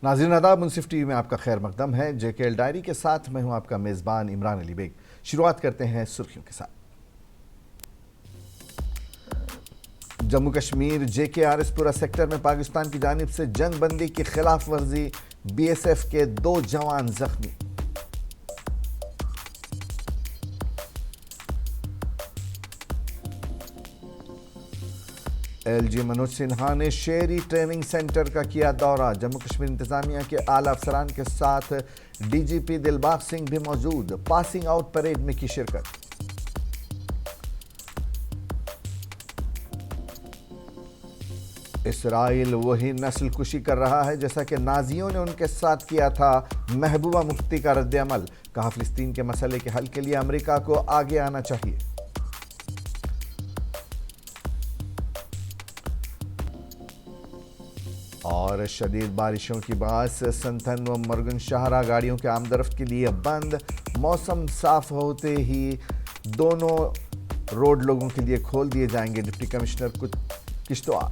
ناظرین آداب، منصف T V میں آپ کا خیر مقدم ہے۔ جے کے ایل ڈائری کے ساتھ میں ہوں آپ کا میزبان عمران علی بیگ۔ شروعات کرتے ہیں سرخیوں کے ساتھ۔ جموں کشمیر جے کے آر ایس پورہ سیکٹر میں پاکستان کی جانب سے جنگ بندی کی خلاف ورزی، بی ایس ایف کے 2 جوان زخمی۔ ایل جی منوج سنہا نے شہری ٹریننگ سینٹر کا کیا دورہ۔ جموں کشمیر انتظامیہ کے اعلیٰ افسران کے ساتھ ڈی جی پی دلباغ سنگھ بھی موجود، پاسنگ آؤٹ پریڈ میں کی شرکت۔ اسرائیل وہی نسل کشی کر رہا ہے جیسا کہ نازیوں نے ان کے ساتھ کیا تھا۔ محبوبہ مفتی کا رد عمل، کہا فلسطین کے مسئلے کے حل کے لیے امریکہ کو آگے آنا چاہیے۔ اور شدید بارشوں کی باعث سنتھن و مرگن شاہراہ گاڑیوں کے آمد کے لیے بند۔ موسم صاف ہوتے ہی دونوں روڈ لوگوں کے لیے کھول دیے جائیں گے، ڈپٹی کمشنر کشتواڑ۔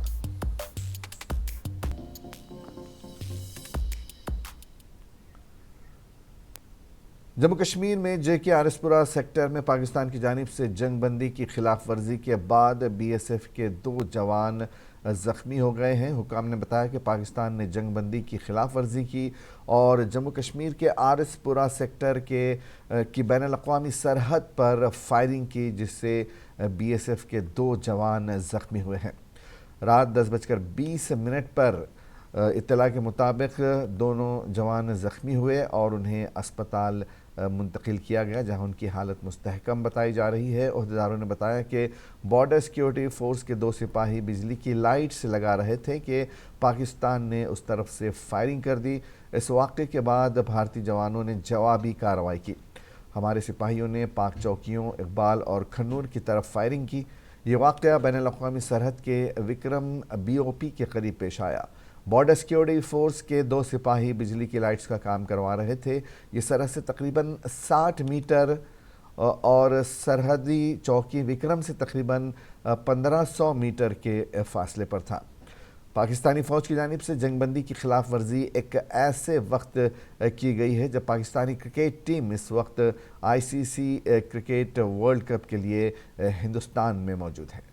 جموں کشمیر میں جے کے آر ایس پورہ سیکٹر میں پاکستان کی جانب سے جنگ بندی کی خلاف ورزی کے بعد بی ایس ایف کے 2 جوان زخمی ہو گئے ہیں۔ حکام نے بتایا کہ پاکستان نے جنگ بندی کی خلاف ورزی کی اور جموں کشمیر کے آر ایس پورہ سیکٹر کی بین الاقوامی سرحد پر فائرنگ کی، جس سے بی ایس ایف کے 2 جوان زخمی ہوئے ہیں۔ رات 10:20 پر اطلاع کے مطابق دونوں جوان زخمی ہوئے اور انہیں اسپتال منتقل کیا گیا، جہاں ان کی حالت مستحکم بتائی جا رہی ہے۔ عہدیداروں نے بتایا کہ بارڈر سیکیورٹی فورس کے 2 سپاہی بجلی کی لائٹ سے لگا رہے تھے کہ پاکستان نے اس طرف سے فائرنگ کر دی۔ اس واقعے کے بعد بھارتی جوانوں نے جوابی کارروائی کی۔ ہمارے سپاہیوں نے پاک چوکیوں اقبال اور کھنور کی طرف فائرنگ کی۔ یہ واقعہ بین الاقوامی سرحد کے وکرم بی او پی کے قریب پیش آیا۔ بارڈر سیکیورٹی فورس کے 2 سپاہی بجلی کی لائٹس کا کام کروا رہے تھے۔ یہ سرحد سے تقریباً 60 میٹر اور سرحدی چوکی وکرم سے تقریباً 1500 میٹر کے فاصلے پر تھا۔ پاکستانی فوج کی جانب سے جنگ بندی کی خلاف ورزی ایک ایسے وقت کی گئی ہے جب پاکستانی کرکٹ ٹیم اس وقت آئی سی سی کرکٹ ورلڈ کپ کے لیے ہندوستان میں موجود ہے۔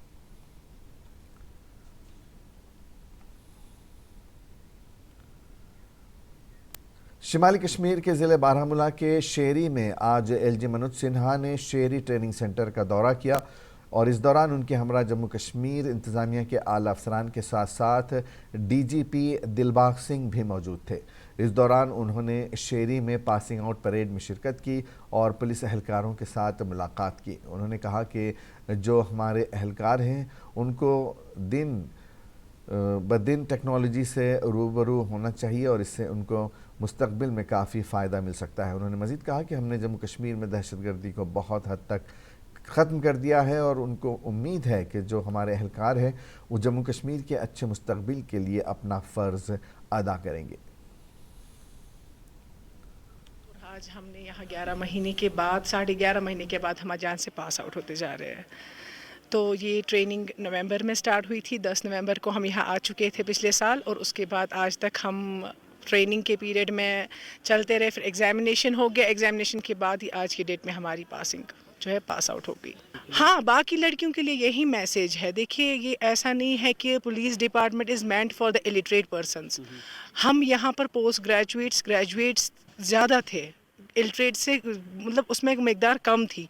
شمالی کشمیر کے ضلع بارہمولہ کے شیری میں آج ایل جی منوج سنہا نے شہری ٹریننگ سینٹر کا دورہ کیا اور اس دوران ان کے ہمراہ جموں کشمیر انتظامیہ کے اعلیٰ افسران کے ساتھ ساتھ ڈی جی پی دلباغ سنگھ بھی موجود تھے۔ اس دوران انہوں نے شیری میں پاسنگ آؤٹ پریڈ میں شرکت کی اور پولیس اہلکاروں کے ساتھ ملاقات کی۔ انہوں نے کہا کہ جو ہمارے اہلکار ہیں ان کو دن بدن ٹیکنالوجی سے روبرو ہونا چاہیے اور اس سے ان کو مستقبل میں کافی فائدہ مل سکتا ہے۔ انہوں نے مزید کہا کہ ہم نے جموں کشمیر میں دہشت گردی کو بہت حد تک ختم کر دیا ہے اور ان کو امید ہے کہ جو ہمارے اہلکار ہیں وہ جموں کشمیر کے اچھے مستقبل کے لیے اپنا فرض ادا کریں گے۔ آج ہم نے یہاں 11 مہینے کے بعد 11.5 مہینے کے بعد ہم جان سے پاس آؤٹ ہوتے جا رہے ہیں۔ تو یہ ٹریننگ نومبر میں سٹارٹ ہوئی تھی، 10 نومبر کو ہم یہاں آ چکے تھے پچھلے سال، اور اس کے بعد آج تک ہم ٹریننگ کے پیریڈ میں چلتے رہے۔ پھر ایگزامینیشن ہو گیا، ایگزامینیشن کے بعد ہی آج کی ڈیٹ میں ہماری پاسنگ جو ہے پاس آؤٹ ہو گئی۔ ہاں، باقی لڑکیوں کے لیے یہی میسیج ہے۔ دیکھیے، یہ ایسا نہیں ہے کہ police department is meant for the illiterate persons. ہم یہاں پر پوسٹ گریجویٹس زیادہ تھے، الٹریٹ سے مطلب اس میں مقدار کم تھی۔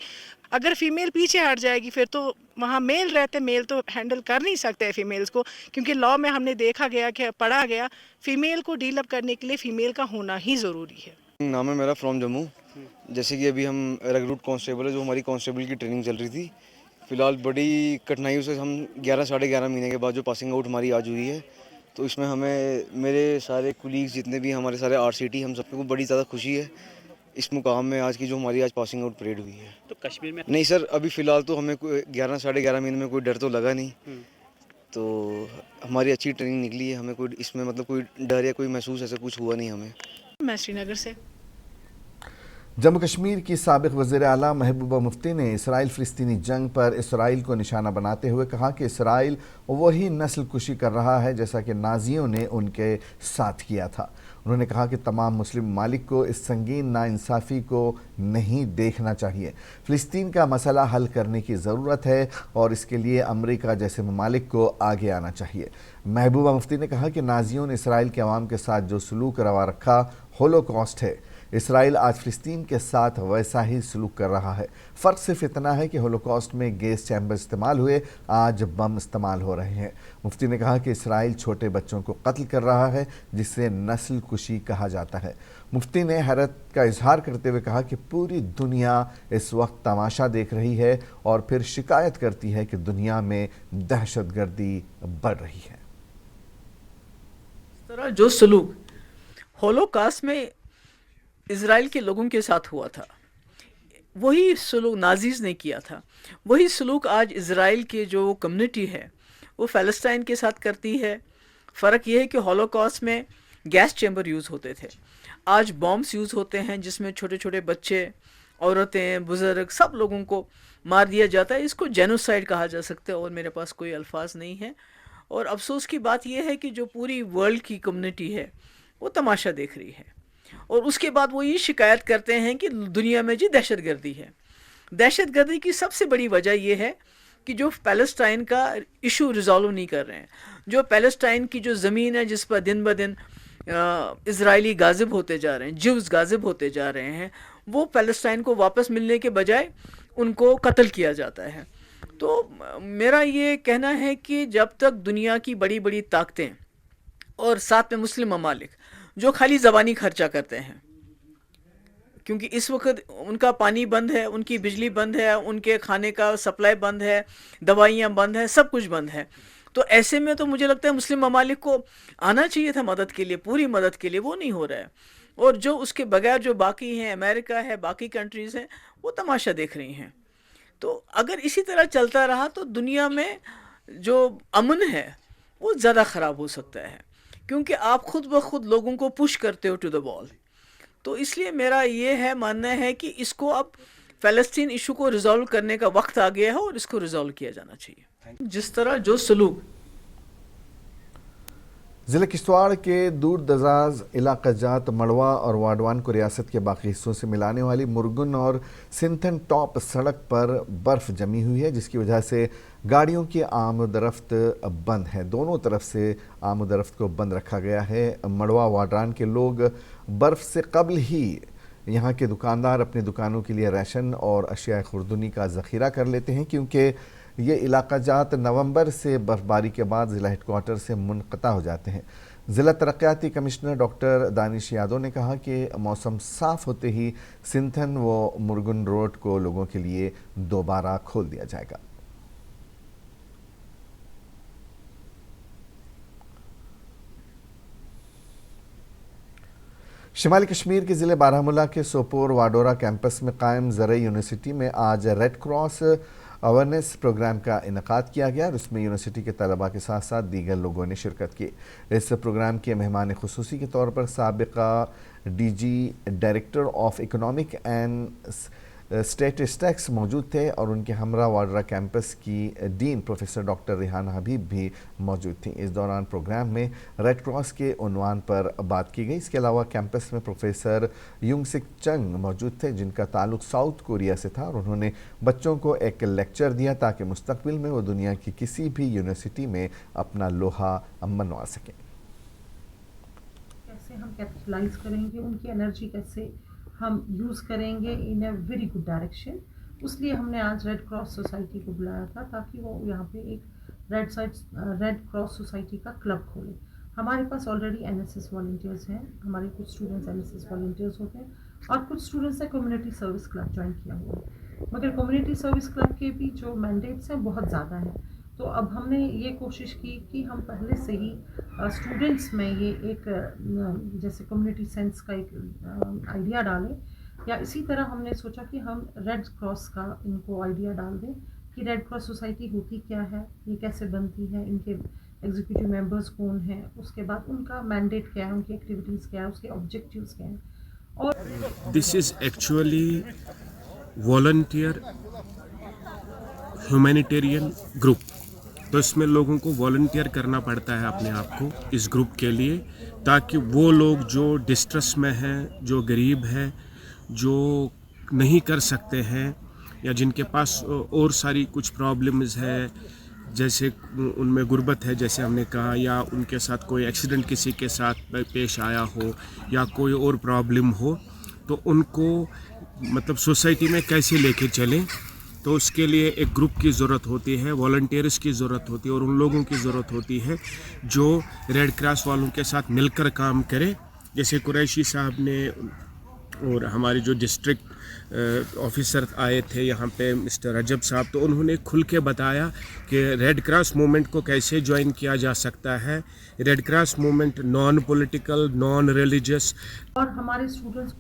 اگر فیمیل پیچھے ہٹ جائے گی پھر تو وہاں میل رہتے، میل تو ہینڈل کر نہیں سکتے فیمیلز کو، کیونکہ لاء میں ہم نے دیکھا گیا کہ پڑھا گیا فیمیل کو ڈیل اپ کرنے کے لیے فیمیل کا ہونا ہی ضروری ہے۔ نام ہے میرا فرام جموں۔ جیسے کہ ابھی ہم ریکروٹ کانسٹیبل ہے، جو ہماری کانسٹیبل کی ٹریننگ چل رہی تھی، فی الحال بڑی کٹھنائیوں سے ہم 11 مہینے کے بعد جو پاسنگ آؤٹ ہماری آج ہوئی ہے، تو اس میں ہمیں میرے سارے کولیگز جتنے بھی ہمارے سارے آر سی ٹی، ہم سب کو بڑی زیادہ خوشی ہے اس مقام میں آج کی جو ہماری آج پاسنگ آؤٹ پریڈ ہوئی ہے۔ تو کشمیر میں نہیں سر، ابھی فی الحال تو ہمیں 11 مہینے میں کوئی ڈر تو لگا نہیں، تو ہماری اچھی ٹریننگ نکلی ہے، ہمیں کوئی اس میں مطلب کوئی ڈر یا کوئی محسوس ایسا کچھ ہوا نہیں ہمیں۔ میں سری نگر سے۔ जम्मू कश्मीर की साबिक वज़ीर आला महबूबा मुफ्ती ने इसराइल फ़िलिस्तीनी जंग पर इसराइल को निशाना बनाते हुए कहा कि इसराइल वही नस्ल कुशी कर रहा है जैसा कि नाज़ियों ने उनके साथ किया था। उन्होंने कहा कि तमाम मुस्लिम ममालिक को इस संगीन नाइंसाफ़ी को नहीं देखना चाहिए। फ़िलिस्तीन का मसला हल करने की ज़रूरत है और इसके लिए अमेरिका जैसे ममालिक को आगे आना चाहिए। महबूबा मुफ्ती ने कहा कि नाज़ियों ने इसराइल के अवाम के साथ जो सलूक रवा रखा होलोकॉस्ट है। इसराइल आज फ़िलिस्तीन के साथ वैसा ही सलूक कर रहा है। फ़र्क सिर्फ इतना है कि होलोकॉस्ट में गैस चैम्बर इस्तेमाल हुए, आज बम इस्तेमाल हो रहे हैं। मुफ्ती ने कहा कि इसराइल छोटे बच्चों को कत्ल कर रहा है जिसे नस्ल कुशी कहा जाता है। मुफ्ती ने हैरत का इजहार करते हुए कहा कि पूरी दुनिया इस वक्त तमाशा देख रही है और फिर शिकायत करती है कि दुनिया में दहशतगर्दी बढ़ रही है। इस तरह जो सलूक होलोकॉस्ट में इज़राइल के लोगों के साथ हुआ था, वही सलूक नाज़ीज़ ने किया था, वही सलूक आज इज़राइल के जो कम्युनिटी है वो फ़लस्तीन के साथ करती है। फ़र्क ये है कि होलोकॉस्ट में गैस चैम्बर यूज़ होते थे, आज बॉम्ब्स यूज़ होते हैं जिसमें छोटे छोटे बच्चे, औरतें, बुज़ुर्ग, सब लोगों को मार दिया जाता है। इसको जेनोसाइड कहा जा सकता है और मेरे पास कोई अल्फाज नहीं है। और अफसोस की बात यह है कि जो पूरी वर्ल्ड की कम्युनिटी है वो तमाशा देख रही है और उसके बाद वो ये शिकायत करते हैं कि दुनिया में जी दहशतगर्दी है। दहशतगर्दी की सबसे बड़ी वजह ये है कि जो पैलेस्टाइन का इशू रिजॉल्व नहीं कर रहे हैं, जो पैलेस्टाइन की जो ज़मीन है जिस पर दिन ब दिन इजरायली गाजिब होते जा रहे हैं, ज्यूज़ गाजिब होते जा रहे हैं, वो पैलेस्टाइन को वापस मिलने के बजाय उनको कत्ल किया जाता है। तो मेरा ये कहना है कि जब तक दुनिया की बड़ी बड़ी ताकतें और साथ में मुस्लिम ममालिक जो खाली ज़बानी खर्चा करते हैं, क्योंकि इस वक्त उनका पानी बंद है, उनकी बिजली बंद है, उनके खाने का सप्लाई बंद है, दवाइयाँ बंद है, सब कुछ बंद है, तो ऐसे में तो मुझे लगता है मुस्लिम ममालिक को आना चाहिए था मदद के लिए, पूरी मदद के लिए, वो नहीं हो रहा है। और जो उसके बगैर जो बाकी हैं, अमेरिका है, बाकी कंट्रीज़ हैं, वो तमाशा देख रही हैं। तो अगर इसी तरह चलता रहा तो दुनिया में जो अमन है वो ज़्यादा ख़राब हो सकता है, क्योंकि आप खुद ब खुद लोगों को पुश करते हो टू द वॉल। तो इसलिए मेरा ये है मानना है कि इसको अब फ़लस्तीन इशू को रिज़ॉल्व करने का वक्त आ गया है और इसको रिज़ॉल्व किया जाना चाहिए। जिस तरह जो सलूक ज़िले किश्तवाड़ के दूर दराज इलाका जात मड़वा और वाडवान को रियासत के बाकी हिस्सों से मिलाने वाली मुरगुन और सिंथन टॉप सड़क पर बर्फ़ जमी हुई है, जिसकी वजह से गाड़ियों की आमदरफ्त बंद है। दोनों तरफ से आमदरफ्त को बंद रखा गया है। मड़वा वाडवान के लोग बर्फ़ से कबल ही यहाँ के दुकानदार अपनी दुकानों के लिए राशन और अशिया खुर्दनी का ज़ख़ीरा कर लेते हैं, क्योंकि ये इलाका जात नवंबर से बर्फबारी के बाद ज़िला हेडक्वार्टर से मुनक़ता हो जाते हैं। ज़िला तरक्याती कमिश्नर डॉक्टर दानिश यादव ने कहा कि मौसम साफ़ होते ही सिंथन व मुरगुन रोड को लोगों के लिए दोबारा खोल दिया जाएगा। शिमाली कश्मीर के ज़िले बारामूला के सोपोर वाडोरा कैंपस में कायम ज़रई यूनिवर्सिटी में आज रेड क्रॉस अवेयरनेस प्रोग्राम का इनकाद किया गया और उसमें यूनिवर्सिटी के तलबा के साथ साथ दीगर लोगों ने शिरकत की। इस प्रोग्राम के मेहमान खुसूसी के तौर पर साबिका DG director of economic and statistics मौजूद थे और उनके हमरा वाडरा कैंपस की dean professor doctor Rehana Habib भी मौजूद थी। इस दौरान प्रोग्राम में रेड क्रॉस के उन्वान पर बात की गई। इसके अलावा कैंपस में प्रोफेसर युंगसिक चंग मौजूद थे, जिनका ताल्लुक साउथ कोरिया से था और उन्होंने बच्चों को एक लेक्चर दिया ताकि मुस्तकबिल में वो दुनिया की किसी भी यूनिवर्सिटी में अपना लोहा मनवा सकें। कैसे हम कैपिटलाइज करेंगे, उनकी एनर्जी कैसे हम यूज़ करेंगे इन अ वेरी गुड डायरेक्शन। इसलिए हमने आज रेड क्रॉस सोसाइटी को बुलाया था ताकि वो यहाँ पे एक रेड क्रॉस सोसाइटी का क्लब खोले। हमारे पास ऑलरेडी एनएसएस वॉलंटियर्स हैं, हमारे कुछ स्टूडेंट्स एनएसएस वॉलंटियर्स होते हैं और कुछ स्टूडेंट्स ने कम्युनिटी सर्विस क्लब ज्वाइन किया हुआ है, मगर कम्युनिटी सर्विस क्लब के भी जो मैंडेट्स हैं बहुत ज़्यादा हैं। तो अब हमने ये कोशिश की कि हम पहले से ही स्टूडेंट्स में ये एक जैसे कम्युनिटी सेंस का एक आइडिया डालें, या इसी तरह हमने सोचा कि हम रेड क्रॉस का इनको आइडिया डाल दें कि रेड क्रॉस सोसाइटी होती क्या है, ये कैसे बनती है, इनके एग्जीक्यूटिव मेंबर्स कौन हैं, उसके बाद उनका मैंडेट क्या है, उनकी एक्टिविटीज़ क्या है, उसके ऑब्जेक्टिव्स क्या हैं, और This is actually volunteer humanitarian group. तो इसमें लोगों को वॉलंटियर करना पड़ता है अपने आप को इस ग्रुप के लिए, ताकि वो लोग जो डिस्ट्रेस में हैं, जो गरीब हैं, जो नहीं कर सकते हैं, या जिनके पास और सारी कुछ प्रॉब्लम्स है, जैसे उनमें गुर्बत है जैसे हमने कहा, या उनके साथ कोई एक्सीडेंट किसी के साथ पेश आया हो, या कोई और प्रॉब्लम हो, तो उनको मतलब सोसाइटी में कैसे लेके चलें, तो उसके लिए एक ग्रुप की ज़रूरत होती है, वॉलंटियर्स की ज़रूरत होती है, और उन लोगों की ज़रूरत होती है जो रेड क्रॉस वालों के साथ मिलकर काम करें. जैसे कुरैशी साहब ने और हमारे जो डिस्ट्रिक्ट ऑफिसर आए थे यहाँ पे मिस्टर रजब साहब, तो उन्होंने खुल के बताया कि रेड क्रॉस मूवमेंट को कैसे ज्वाइन किया जा सकता है. Red cross movement non political, non religious. और हमारे स्टूडेंट्स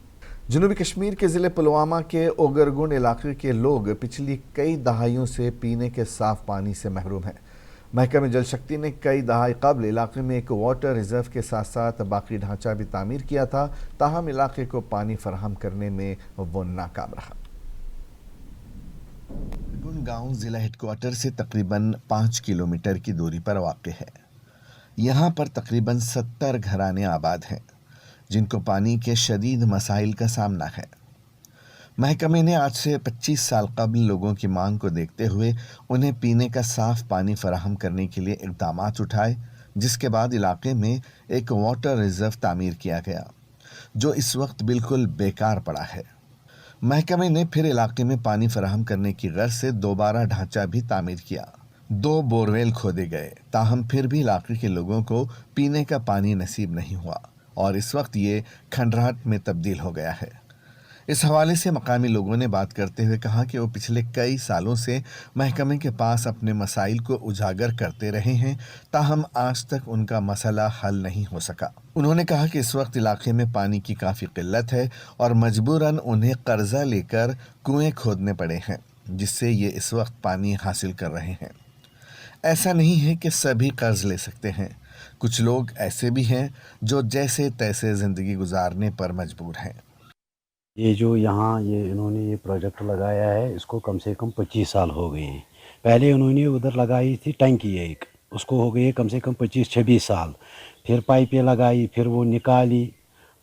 जनूबी कश्मीर के ज़िले पुलवामा के ओगरगुंड इलाके के लोग पिछली कई दहाइयों से पीने के साफ पानी से महरूम हैं. महकमे जल शक्ति ने कई दहाई कबल इलाके में एक वाटर रिजर्व के साथ साथ बाकी ढांचा भी तामीर किया था, ताहम इलाके को पानी फराहम करने में वो नाकाम रहा. ओगरगुंड गांव ज़िला हेडक्वार्टर से तकरीबन 5 किलोमीटर की दूरी पर वाक़ है. यहाँ पर तकरीबन 70 घराने आबाद हैं जिनको पानी के शदीद मसाइल का सामना है. महकमे ने आज से 25 साल कबल लोगों की मांग को देखते हुए उन्हें पीने का साफ पानी फराहम करने के लिए इक़दामात उठाए, जिसके बाद इलाके में एक वाटर रिजर्व तामीर किया गया जो इस वक्त बिल्कुल बेकार पड़ा है. महकमे ने फिर इलाके में पानी फराहम करने की गर्ज से दोबारा ढांचा भी तामीर किया. 2 बोरवेल खोदे गए, ताहम फिर भी इलाके के लोगों को पीने का पानी नसीब नहीं हुआ और इस वक्त ये खंडराहट में तब्दील हो गया है. इस हवाले से मकामी लोगों ने बात करते हुए कहा कि वो पिछले कई सालों से महकमे के पास अपने मसाइल को उजागर करते रहे हैं, ताहम आज तक उनका मसला हल नहीं हो सका. उन्होंने कहा कि इस वक्त इलाके में पानी की काफ़ी किल्लत है और मजबूरन उन्हें कर्जा लेकर कुएं खोदने पड़े हैं, जिससे ये इस वक्त पानी हासिल कर रहे हैं. ऐसा नहीं है कि सभी कर्ज ले सकते हैं, कुछ लोग ऐसे भी हैं जो जैसे तैसे ज़िंदगी गुजारने पर मजबूर हैं. ये जो यहाँ इन्होंने ये प्रोजेक्ट लगाया है, इसको कम से कम 25 साल हो गए हैं. पहले उन्होंने उधर लगाई थी टंकी एक, उसको हो गए कम से कम 25-26 साल. फिर पाइपें लगाई, फिर वो निकाली,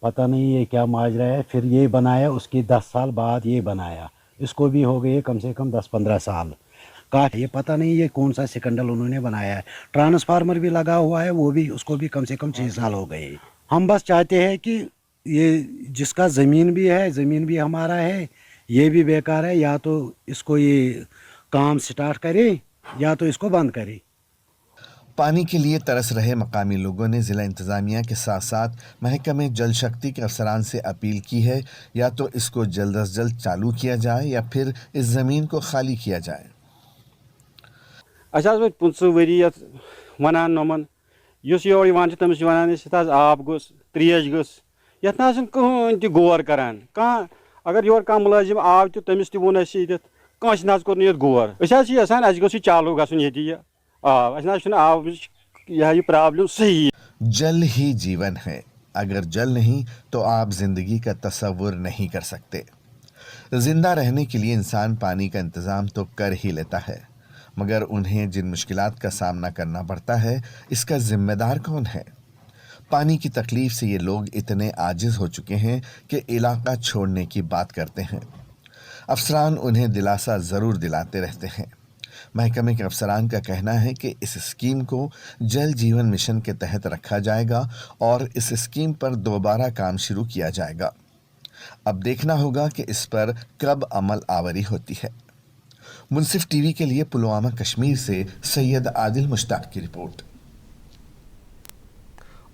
पता नहीं ये क्या माजरा है. फिर ये बनाया, उसके 10 साल बाद ये बनाया, इसको भी हो गए कम से कम 10-15 साल का. ये पता नहीं ये कौन सा सिकंडल उन्होंने बनाया है. ट्रांसफार्मर भी लगा हुआ है, वो भी, उसको भी कम से कम 6 साल हो गए. हम बस चाहते हैं कि ये जिसका ज़मीन भी है, ज़मीन भी हमारा है, ये भी बेकार है, या तो इसको ये काम स्टार्ट करे या तो इसको बंद करे. पानी के लिए तरस रहे मकामी लोगों ने ज़िला इंतज़ामिया के साथ साथ महकमे जल शक्ति के अफसरान से अपील की है, या तो इसको जल्द अज जल्द चालू किया जाए या फिर इस ज़मीन को खाली किया जाए. अच्छा 15 वरी वनान नमन युस योर यवान तमिस वनान आब गोस त्रेश गोस यथ ना कहन तह गौर करान कह अगर योर कह मुलाजिम आव तो तमिस तह वोन कस ना कोर ये गौर यसान अस गोस चालू गन ये आब यह प्रॉब्लम सही. जल ही जीवन है, अगर जल नहीं तो आप जिंदगी का तसव्वुर नहीं कर सकते. जिंदा रहने के लिए इंसान पानी का इंतज़ाम तो कर ही लेता है, मगर उन्हें जिन मुश्किलात का सामना करना पड़ता है, इसका जिम्मेदार कौन है? पानी की तकलीफ से ये लोग इतने आजिज़ हो चुके हैं कि इलाका छोड़ने की बात करते हैं. अफसरान उन्हें दिलासा ज़रूर दिलाते रहते हैं. महकमे के अफसरान का कहना है कि इस स्कीम को जल जीवन मिशन के तहत रखा जाएगा और इस स्कीम पर दोबारा काम शुरू किया जाएगा. अब देखना होगा कि इस पर कब अमल आवरी होती है. मुनसिफ टीवी के लिए पुलवामा कश्मीर से सैयद आदिल मुश्ताक की रिपोर्ट.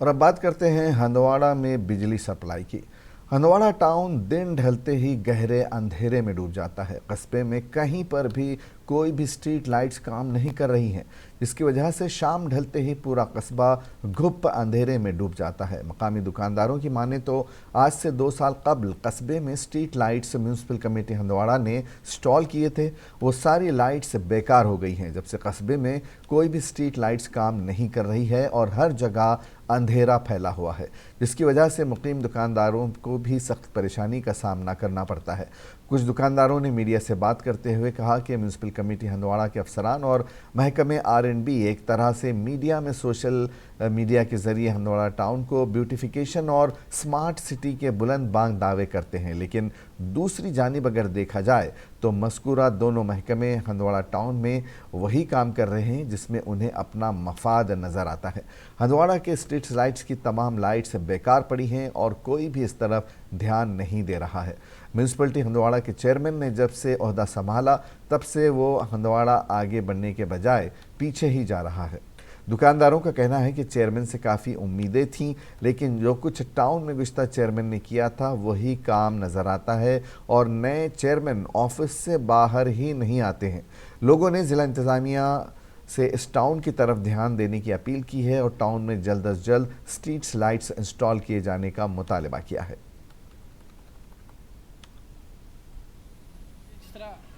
और अब बात करते हैं हंदवाड़ा में बिजली सप्लाई की. हंदवाड़ा टाउन दिन ढलते ही गहरे अंधेरे में डूब जाता है. कस्बे में कहीं पर भी कोई भी स्ट्रीट लाइट्स काम नहीं कर रही हैं, जिसकी वजह से शाम ढलते ही पूरा कस्बा घुप अंधेरे में डूब जाता है. मकामी दुकानदारों की माने तो आज से 2 साल कबल कस्बे में street lights municipal committee Handwara ने इंस्टॉल किए थे. वो सारी लाइट्स बेकार हो गई हैं जब से कस्बे में कोई भी स्ट्रीट लाइट्स काम नहीं कर रही है और हर जगह अंधेरा फैला हुआ है, जिसकी वजह से मुकीम दुकानदारों को भी सख्त परेशानी का सामना करना पड़ता है। कुछ दुकानदारों ने मीडिया से बात करते हुए कहा कि म्यूनसिपल कमेटी हंदवाड़ा के अफसरान और महकमे R&B एक तरह से मीडिया में सोशल मीडिया के ज़रिए हंदवाड़ा टाउन को ब्यूटिफिकेशन और स्मार्ट सिटी के बुलंद बांग दावे करते हैं, लेकिन दूसरी जानिब अगर देखा जाए तो मज़कूरा दोनों महकमे हंदवाड़ा टाउन में वही काम कर रहे हैं जिसमें उन्हें अपना मफाद नज़र आता है। हंदवाड़ा के स्ट्रीट लाइट्स की तमाम लाइट्स बेकार पड़ी हैं और कोई भी इस तरफ ध्यान नहीं दे रहा है। म्यूनसिपलिटी हंदवाड़ा के चेयरमैन ने जब से ओहदा संभाला तब से वो हंदवाड़ा आगे बढ़ने के बजाय पीछे ही जा रहा है। दुकानदारों का कहना है कि चेयरमैन से काफ़ी उम्मीदें थीं, लेकिन जो कुछ टाउन में गुज़श्ता चेयरमैन ने किया था वही काम नज़र आता है और नए चेयरमैन ऑफिस से बाहर ही नहीं आते हैं। लोगों ने ज़िला इंतज़ामिया से इस टाउन की तरफ ध्यान देने की अपील की है और टाउन में जल्द अज जल्द स्ट्रीट लाइट्स इंस्टॉल किए जाने का मुतालबा किया है।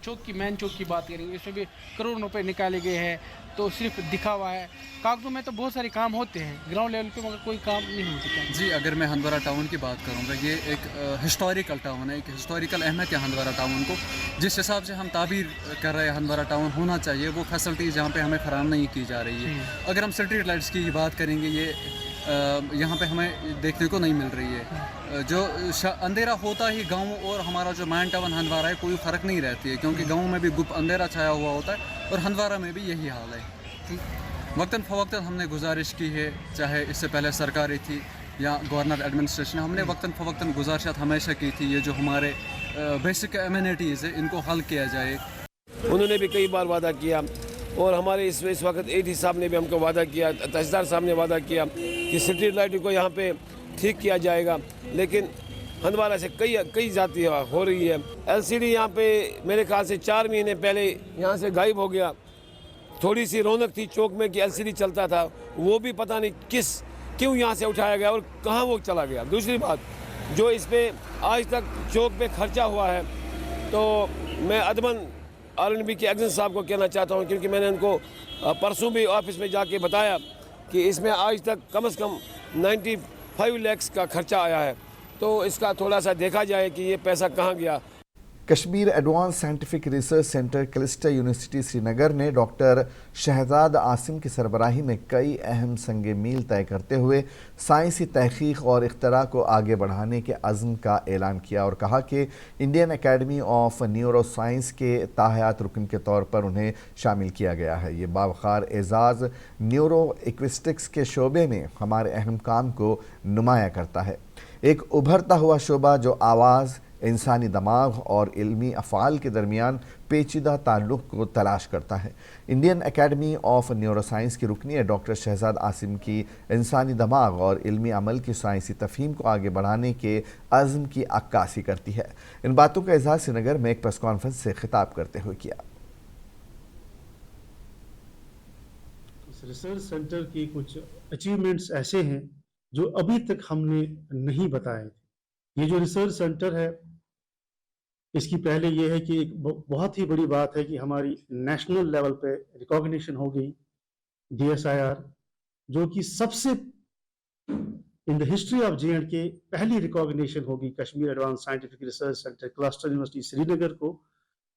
चौक की मेन चौक की बात करेंगे, इसमें भी करोड़ों रुपए निकाले गए हैं, तो सिर्फ दिखावा है। कागजों में तो बहुत सारे काम होते हैं, ग्राउंड लेवल पे मगर कोई काम नहीं हो सकता। जी, अगर मैं हंदवाड़ा टाउन की बात करूँगा, ये एक हिस्टोरिकल टाउन है, एक हिस्टोरिकल अहमियत है हंदवाड़ा टाउन को। जिस हिसाब से हम ताबीर कर रहे हैं हंदवाड़ा टाउन होना चाहिए, वो फैसिलिटीज़ यहाँ पे हमें फराहम नहीं की जा रही है। अगर हम स्ट्रीट लाइट्स की बात करेंगे, ये यहाँ पे हमें देखने को नहीं मिल रही है। जो अंधेरा होता ही गांव और हमारा जो मैन टाउन हंदवाड़ा है कोई फ़र्क नहीं रहती है, क्योंकि गांव में भी गुप अंधेरा छाया हुआ होता है और हंदवाड़ा में भी यही हाल है। वक्तन फ़वक्तन हमने गुजारिश की है, चाहे इससे पहले सरकारी थी या गवर्नर एडमिनिस्ट्रेशन, हमने वक्तन फ़वक्तन गुजारिशात हमेशा की थी, ये जो हमारे बेसिक एमिनिटीज़ है इनको हल किया जाए। उन्होंने भी कई बार वादा किया और हमारे इस वक्त एडी साहब ने भी हमको वादा किया, तहसीलदार साहब ने वादा किया कि स्ट्रीट लाइट को यहाँ पे ठीक किया जाएगा, लेकिन हंदवाड़ा से कई जाती हो रही है। LCD यहाँ पे मेरे ख्याल से 4 महीने पहले यहाँ से गायब हो गया। थोड़ी सी रौनक थी चौक में कि LCD चलता था, वो भी पता नहीं क्यों यहाँ से उठाया गया और कहाँ वो चला गया। दूसरी बात, जो इस पर आज तक चौक पे खर्चा हुआ है, तो मैं अदमन R&B के एग्जन साहब को कहना चाहता हूँ, क्योंकि मैंने उनको परसों भी ऑफिस में जाके बताया कि इसमें आज तक कम से कम 95 लाख का खर्चा आया है, तो इसका थोड़ा सा देखा जाए कि ये पैसा कहाँ गया। Kashmir advance scientific research centre clyster university Srinagar ने डॉक्टर शहजाद आसिम की सरबराही में कई अहम संगे मील तय करते हुए साइंसी तहकीक और इख्तरा को आगे बढ़ाने के अज़्म का ऐलान किया और कहा कि Indian academy of neuro science के ताहयात रुकन के तौर पर उन्हें शामिल किया गया है। ये बावखार एजाज़ न्यूरो एक्विस्टिक्स के शोबे में हमारे अहम काम को नुमाया करता है, एक उभरता हुआ शोबा जो आवाज़, इंसानी दिमाग और इल्मी अफ़ाल के दरमियान पेचीदा ताल्लुक़ को तलाश करता है। इंडियन एकेडमी ऑफ न्यूरोसाइंस की रुकनियत डॉक्टर शहजाद आसिम की इंसानी दिमाग और इल्मी अमल की साइंसी तफ़हीम को आगे बढ़ाने के अज़्म की अक्कासी करती है। इन बातों का इज़हार श्रीनगर में एक प्रेस कॉन्फ्रेंस से खिताब करते हुए किया। इस रिसर्च सेंटर की कुछ अचीवमेंट्स ऐसे हैं जो अभी तक हमने नहीं बताए थे। ये जो रिसर्च सेंटर है, इसकी पहले ये है कि एक बहुत ही बड़ी बात है कि हमारी नेशनल लेवल पे रिकॉग्निशन हो गई DSIR, जो कि सबसे in the history of J&K पहली रिकॉग्निशन होगी Kashmir advance scientific research centre cluster university Srinagar को,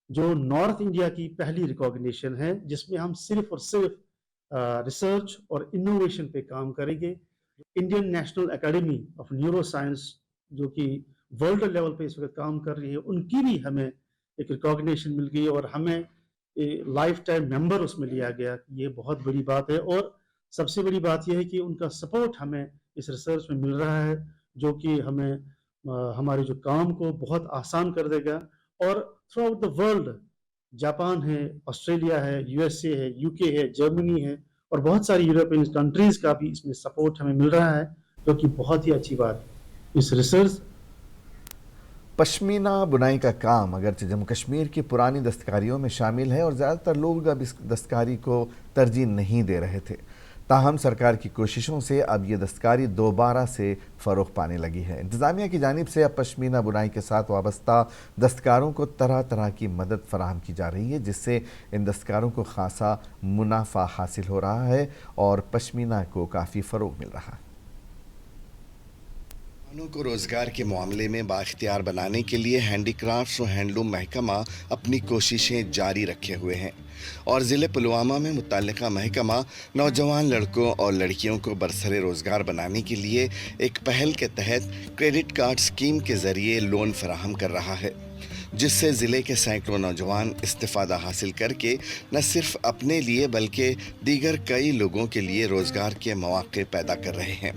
जो नॉर्थ इंडिया की पहली रिकॉग्निशन है जिसमें हम सिर्फ और सिर्फ रिसर्च और इनोवेशन पे काम करेंगे। Indian national academy of neuro science जो कि वर्ल्ड लेवल पे इस वक्त काम कर रही है, उनकी भी हमें एक रिकॉग्निशन मिल गई और हमें लाइफ टाइम मेंबर उसमें लिया गया। ये बहुत बड़ी बात है और सबसे बड़ी बात यह है कि उनका सपोर्ट हमें इस रिसर्च में मिल रहा है, जो कि हमें हमारे जो काम को बहुत आसान कर देगा। और through out the world, Japan है, ऑस्ट्रेलिया है, USA है, UK है, जर्मनी है और बहुत सारी यूरोपियन कंट्रीज का भी इसमें सपोर्ट हमें मिल रहा है, जो कि बहुत ही अच्छी बात है। इस रिसर्च पश्मीना बुनाई का काम अगरचे जम्मू कश्मीर की पुरानी दस्तकारियों में शामिल है और ज़्यादातर लोग अब इस दस्तकारी को तरजीह नहीं दे रहे थे, ताहम सरकार की कोशिशों से अब ये दस्तकारी दोबारा से फ़रोग़ पाने लगी है। इंतज़ामिया की जानिब से अब पश्मीना बुनाई के साथ वाबस्ता दस्तकारों को तरह तरह की मदद फराहम की जा रही है, जिससे इन दस्तकारों को खासा मुनाफा हासिल हो रहा है और पश्मीना को काफ़ी फ़रोग़ मिल रहा है। नौजवानों को रोजगार के मामले में बाख्तियार बनाने के लिए हैंडीक्राफ्ट्स और हैंडलूम महकमा अपनी कोशिशें जारी रखे हुए हैं और ज़िले पुलवामा में मुतल्लिका महकमा नौजवान लड़कों और लड़कियों को बरसरे रोज़गार बनाने के लिए एक पहल के तहत क्रेडिट कार्ड स्कीम के ज़रिए लोन फराहम कर रहा है, जिससे ज़िले के सैकड़ों नौजवान इस्तिफ़ादा हासिल करके न सिर्फ अपने लिए बल्कि दीगर कई लोगों के लिए रोज़गार के मौक़े पैदा कर रहे हैं।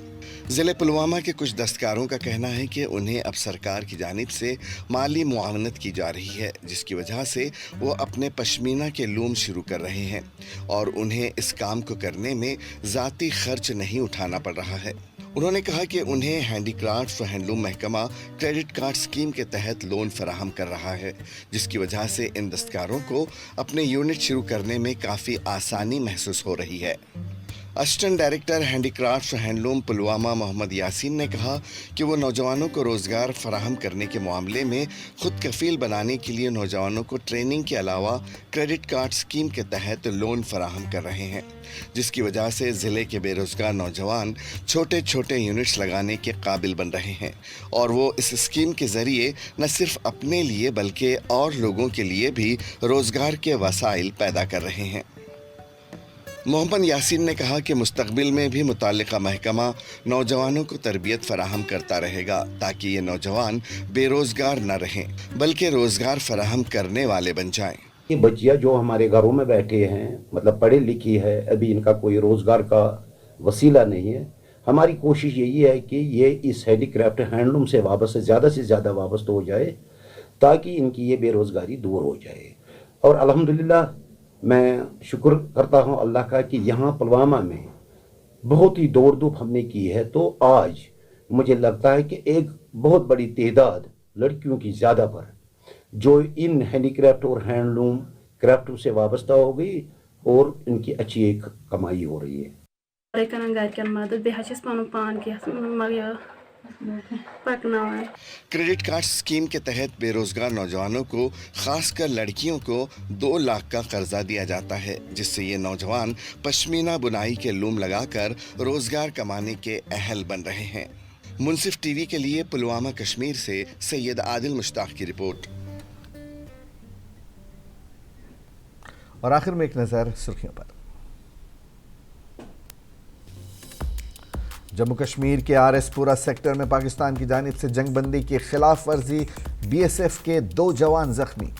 ज़िले पुलवामा के कुछ दस्तकारों का कहना है कि उन्हें अब सरकार की जानिब से माली मुआवनत की जा रही है, जिसकी वजह से वो अपने पश्मीना के लूम शुरू कर रहे हैं और उन्हें इस काम को करने में ज़ाती खर्च नहीं उठाना पड़ रहा है। उन्होंने कहा कि उन्हें हैंडीक्राफ्ट्स और हैंडलूम महकमा क्रेडिट कार्ड स्कीम के तहत लोन फराहम कर रहा है, जिसकी वजह से इन दस्तकारों को अपने यूनिट शुरू करने में काफ़ी आसानी महसूस हो रही है। असिस्टेंट डायरेक्टर हैंडीक्राफ्ट्स और हैंडलूम पुलवामा मोहम्मद यासीन ने कहा कि वो नौजवानों को रोज़गार फराहम करने के मामले में खुद कफील बनाने के लिए नौजवानों को ट्रेनिंग के अलावा क्रेडिट कार्ड स्कीम के तहत लोन फराहम कर रहे हैं, जिसकी वजह से ज़िले के बेरोज़गार नौजवान छोटे छोटे यूनिट्स लगाने के काबिल बन रहे हैं और वो इस स्कीम के ज़रिए न सिर्फ अपने लिए बल्कि और लोगों के लिए भी रोज़गार के वसाइल पैदा कर रहे हैं। मोहम्मद यासीन ने कहा कि मुस्तकबिल में भी मुताल्लिका महकमा नौजवानों को तरबियत फराहम करता रहेगा ताकि ये नौजवान बेरोज़गार न रहें बल्कि रोज़गार फराहम करने वाले बन जाएं। ये बच्चियाँ जो हमारे घरों में बैठे हैं, मतलब पढ़ी लिखी है, अभी इनका कोई रोज़गार का वसीला नहीं है। हमारी कोशिश यही है कि ये इस हैंडीक्राफ्ट हैंडलूम से ज़्यादा वाबस्ता हो जाए ताकि इनकी ये बेरोज़गारी दूर हो जाए। और अल्हम्दुलिल्लाह मैं शुक्र करता हूँ अल्लाह का कि यहाँ पुलवामा में बहुत ही दौड़ धूप हमने की है, तो आज मुझे लगता है कि एक बहुत बड़ी तादाद लड़कियों की ज़्यादा पर जो इन हैंडीक्राफ्ट और हैंडलूम क्राफ्ट से वाबस्ता हो गई और इनकी अच्छी एक कमाई हो रही है। क्रेडिट कार्ड स्कीम के तहत बेरोजगार नौजवानों को, खासकर लड़कियों को 2 लाख का कर्जा दिया जाता है, जिससे ये नौजवान पश्मीना बुनाई के लूम लगाकर रोजगार कमाने के अहल बन रहे हैं। मुनसिफ टीवी के लिए पुलवामा कश्मीर से सैयद आदिल मुश्ताक की रिपोर्ट। और आखिर में एक नज़र सुर्खियों पर। जम्मू कश्मीर के आरएसपुरा सेक्टर में पाकिस्तान की जानिब से जंगबंदी की खिलाफ वर्जी, बीएसएफ के 2 जवान जख्मी।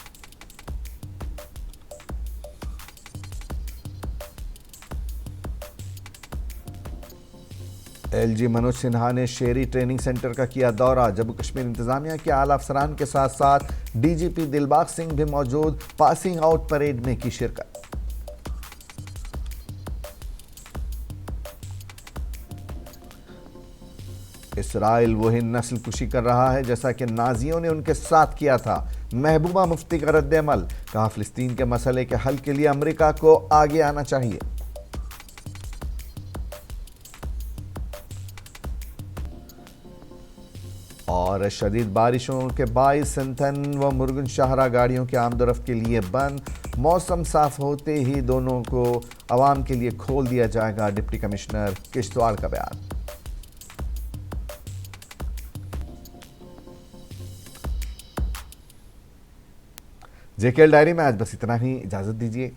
एलजी मनोज सिन्हा ने शेरी ट्रेनिंग सेंटर का किया दौरा। जम्मू कश्मीर इंतजामिया के आला अफसरान के साथ साथ डीजीपी दिलबाग सिंह भी मौजूद। पासिंग आउट परेड में की शिरकत। इसराइल वही नस्ल कुशी कर रहा है जैसा कि नाजियों ने उनके साथ किया था। महबूबा मुफ्ती का रद्द-ए-अमल, कहा फिलिस्तीन के मसले के हल के लिए अमेरिका को आगे आना चाहिए। और शदीद बारिशों के बाइस संथन व मुर्गन शाहरा गाड़ियों के आमदोरफ्त के लिए बंद। मौसम साफ होते ही दोनों को आवाम के लिए खोल दिया जाएगा, डिप्टी कमिश्नर किश्तवाड़ का बयान। जेकेएल डायरी में आज बस इतना ही। इजाजत दीजिए।